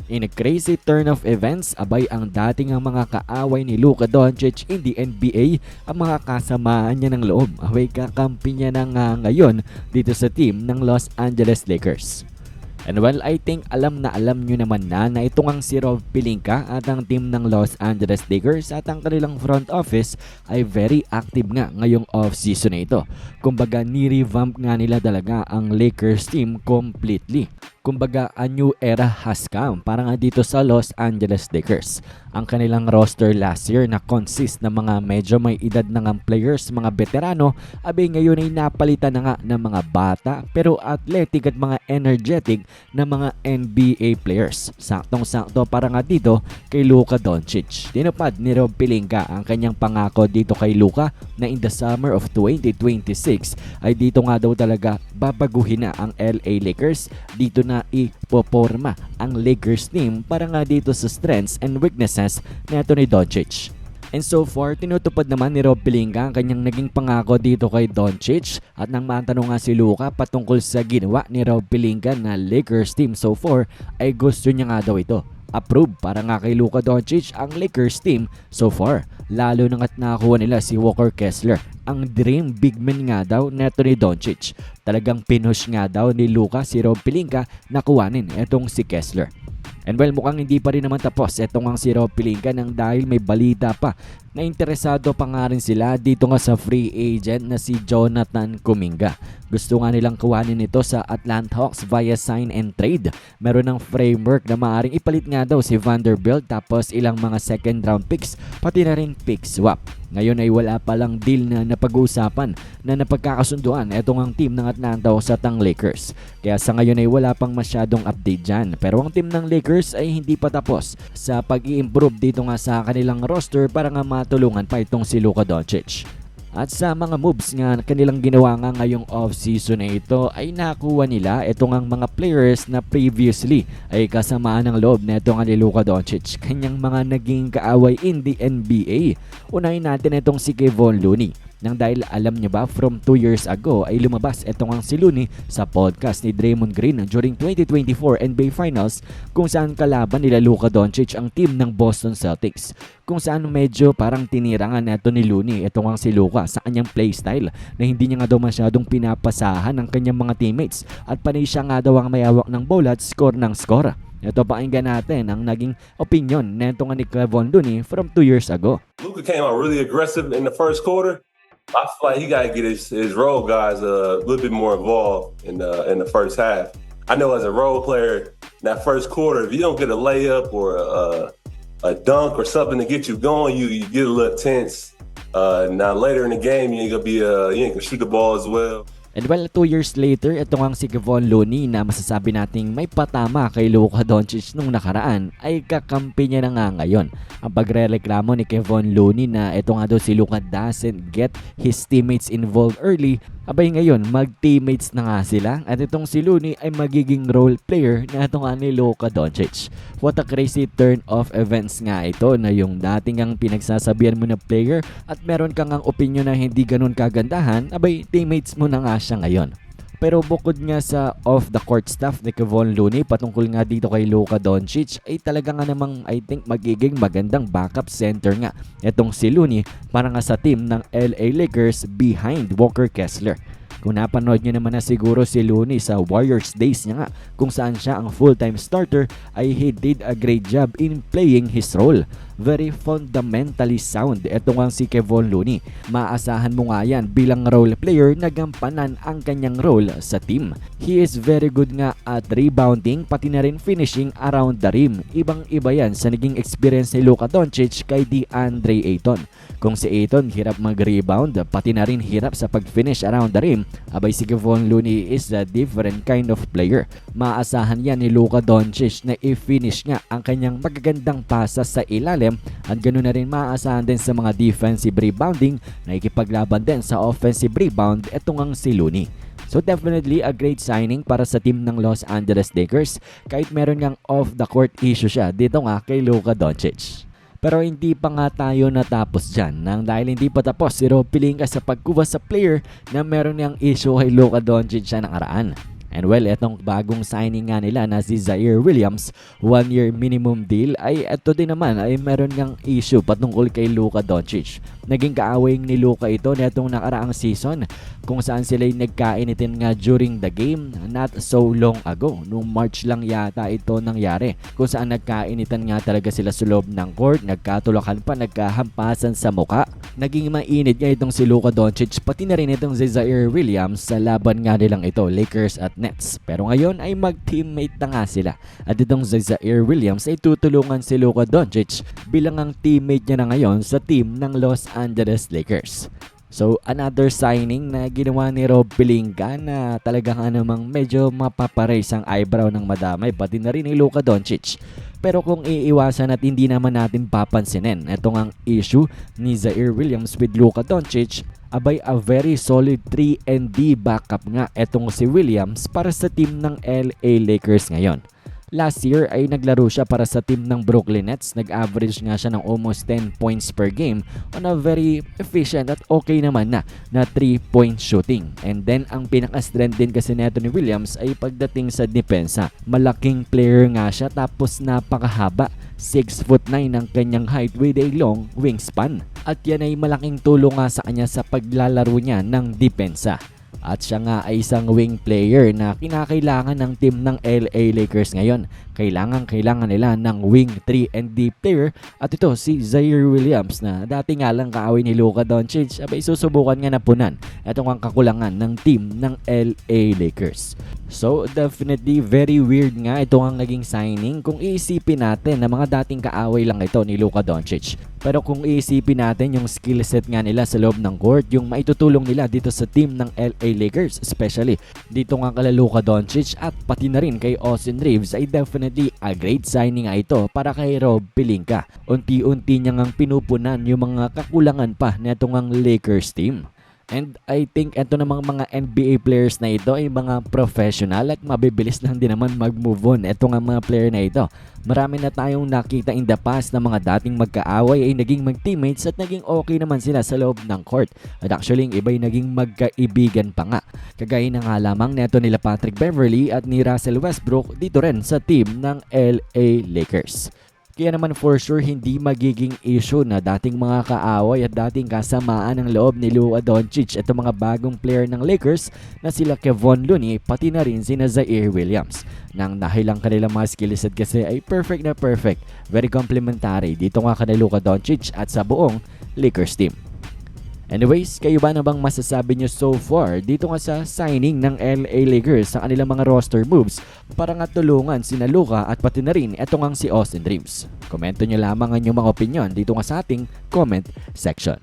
In a crazy turn of events, abay ang dating ang mga kaaway ni Luka Doncic in the NBA, ang mga kasamaan niya ng loob. Abay kakampi niya na nga ngayon dito sa team ng Los Angeles Lakers. And well, I think alam nyo naman na ito ang si Rob Pelinka at ang team ng Los Angeles Lakers at ang kanilang front office ay very active nga ngayong off-season na ito. Kumbaga ni-revamp nga nila talaga ang Lakers team completely. Kumbaga a new era has come para nga dito sa Los Angeles Lakers. Ang kanilang roster last year na consist ng mga medyo may edad na ng players, mga veterano, abay ngayon ay napalitan na nga ng mga bata pero athletic at mga energetic na mga NBA players. Saktong-sakto para nga dito kay Luka Doncic. Tinupad ni Rob Pelinka ang kanyang pangako dito kay Luka na in the summer of 2026 ay dito nga daw talaga babaguhin na ang LA Lakers. Dito na ipoporma ang Lakers team para nga dito sa strengths and weaknesses neto ni Doncic. And so far, tinutupad naman ni Rob Pelinka ang kanyang naging pangako dito kay Doncic at nang matanong nga si Luka patungkol sa ginawa ni Rob Pelinka na Lakers team so far ay gusto niya nga daw ito. Approve para nga kay Luka Doncic ang Lakers team so far. Lalo na nga't nakakuha nila si Walker Kessler. Ang dream big man nga daw neto ni Doncic. Talagang pinush nga daw ni Luka si Rob Pelinka na kuwanin etong si Kessler. And well, mukhang hindi pa rin naman tapos etong ang si Rob Pelinka nang dahil may balita pa na interesado pa nga rin sila dito nga sa free agent na si Jonathan Kuminga. Gusto nga nilang kuhanin ito sa Atlanta Hawks via sign and trade. Meron ng framework na maaaring ipalit nga daw si Vanderbilt tapos ilang mga second round picks pati na rin pick swap. Ngayon ay wala palang deal na napag-uusapan na napagkakasunduan etong ang team ng Atlanta Hawks at ang Lakers. Kaya sa ngayon ay wala pang masyadong update dyan. Pero ang team ng Lakers ay hindi pa tapos sa pag-i-improve dito nga sa kanilang roster para nga matulungan pa itong si Luka Doncic. At sa mga moves nga kanilang ginawa nga ngayong off-season na ito ay nakuha nila itong ang mga players na previously ay kasamaan ng loob na ito nga ni Luka Doncic. Kanyang mga naging kaaway in the NBA. Unahin natin itong si Kevon Looney. Nang dahil alam niyo ba from 2 years ago ay lumabas etong ang si Looney sa podcast ni Draymond Green during 2024 NBA Finals kung saan kalaban nila Luka Doncic ang team ng Boston Celtics. Kung saan medyo parang tinirangan neto ni Looney etong ang si Luka sa kanyang playstyle na hindi niya nga daw masyadong pinapasahan ng kanyang mga teammates at panay siya nga daw ang mayawak ng bola at score ng score. Ito pakinggan natin ang naging opinion neto nga ni Kevon Looney from 2 years ago. Luka came out really aggressive in the first quarter. I feel like he got to get his role guys a little bit more involved in the first half. I know as a role player, in that first quarter, if you don't get a layup or a dunk or something to get you going, you get a little tense. Now later in the game, you ain't gonna shoot the ball as well. And well, 2 years later, ito nga si Kevon Looney na masasabi nating may patama kay Luka Doncic nung nakaraan ay kakampi niya na nga ngayon. Ang pagrereklamo ni Kevon Looney na ito nga daw si Luka doesn't get his teammates involved early, abay ngayon mag-teammates na nga sila at itong si Looney ay magiging role player na ito nga ni Luka Doncic. What a crazy turn of events nga ito na yung dating ang pinagsasabihan mo na player at meron kang ang opinion na hindi ganun kagandahan, abay teammates mo na nga siya ngayon. Pero bukod nga sa off-the-court stuff ni Kevon Looney patungkol nga dito kay Luka Doncic ay talaga nga namang I think magiging magandang backup center nga etong si Looney para nga sa team ng LA Lakers behind Walker Kessler. Kung napanood nyo naman na siguro si Looney sa Warriors days niya nga kung saan siya ang full-time starter ay he did a great job in playing his role. Very fundamentally sound ito nga si Kevon Looney. Maasahan mo nga yan bilang role player na gampanan ang kanyang role sa team. He is very good nga at rebounding pati na rin finishing around the rim. Ibang iba yan sa naging experience ni Luka Doncic kay DeAndre Ayton. Kung si Ayton hirap mag-rebound pati na rin hirap sa pag-finish around the rim, abay si Kevon Looney is a different kind of player. Maasahan yan ni Luka Doncic na i-finish nga ang kanyang magagandang pasa sa ilalim at ganoon na rin maaasahan din sa mga defensive rebounding na ikipaglaban din sa offensive rebound etong ang si Looney. So definitely a great signing para sa team ng Los Angeles Lakers kahit meron ngang off-the-court issue siya dito nga kay Luka Doncic. Pero hindi pa nga tayo natapos dyan nang dahil hindi pa tapos si Rob Pelinka sa pagkuha sa player na meron niyang issue kay Luka Doncic siya nakaraan. And well, etong bagong signing nga nila na si Zaire Williams, 1-year minimum deal, ay eto din naman ay meron ngang issue patungkol kay Luka Doncic. Naging kaaway ni Luka ito netong nakaraang season kung saan sila'y nagkainitin nga during the game not so long ago. Noong March lang yata ito nangyari kung saan nagkainitan nga talaga sila sa loob ng court, nagkatulakan pa, nagkahampasan sa muka. Naging mainit nga itong si Luka Doncic pati na rin itong si Zaire Williams sa laban nga nilang ito, Lakers at Nets. Pero ngayon ay mag-teammate na nga sila. At itong si Zaire Williams ay tutulungan si Luka Doncic bilang ang teammate niya na ngayon sa team ng Los Angeles Lakers. So another signing na ginawa ni Rob Pelinka na talagang namang medyo mapaparaise ang eyebrow ng madamay pati na rin ni Luka Doncic. Pero kung iiwasan at hindi naman natin papansinin itong ang issue ni Zaire Williams with Luka Doncic, abay a very solid 3-and-D backup nga etong si Williams para sa team ng LA Lakers ngayon. Last year ay naglaro siya para sa team ng Brooklyn Nets. Nag-average nga siya ng almost 10 points per game on a very efficient at okay naman na 3-point shooting. And then ang pinaka-strength din kasi neto ni Williams ay pagdating sa depensa. Malaking player nga siya tapos napakahaba. 6'9" ang kanyang height with a long wingspan. At yan ay malaking tulong nga sa kanya sa paglalaro niya ng depensa. At siya nga ay isang wing player na kinakailangan ng team ng LA Lakers ngayon. Kailangan nila ng wing 3-and-D player. At ito si Zaire Williams na dati nga lang kaaway ni Luka Doncic, abay susubukan nga na punan itong ang kakulangan ng team ng LA Lakers. So definitely very weird nga ito ang naging signing kung iisipin natin na mga dating kaaway lang ito ni Luka Doncic. Pero kung iisipin natin yung skill set nga nila sa loob ng court, yung maitutulong nila dito sa team ng LA Lakers, especially dito nga kay Luka Doncic at pati na rin kay Austin Reeves, ay definitely a great signing nga ito para kay Rob Pelinka. Unti-unti niya ngang pinupunan yung mga kakulangan pa netong ang Lakers team. And I think eto namang mga NBA players na ito ay mga professional at mabibilis lang din naman mag-move on. Eto nga mga player na ito, marami na tayong nakita in the past na mga dating magkaaway ay naging mag-teammates at naging okay naman sila sa loob ng court. At actually, yung iba ay naging magkaibigan pa nga. Kagaya na nga lamang neto nila Patrick Beverley at ni Russell Westbrook dito rin sa team ng LA Lakers. Kaya naman for sure hindi magiging issue na dating mga kaaway at dating kasamaan ng loob ni Luka Doncic at mga bagong player ng Lakers na sila Kevon Looney pati na rin sina Zaire Williams. Nang dahil lang kanilang mga skillset kasi ay perfect na perfect, very complementary dito nga kay Luka Doncic at sa buong Lakers team. Anyways, kayo ba na bang masasabi nyo so far dito nga sa signing ng LA Lakers sa kanilang mga roster moves para nga tulungan sina Luka at pati na rin etong ang si Austin Reeves? Komento nyo lamang ang inyong mga opinion dito nga sa ating comment section.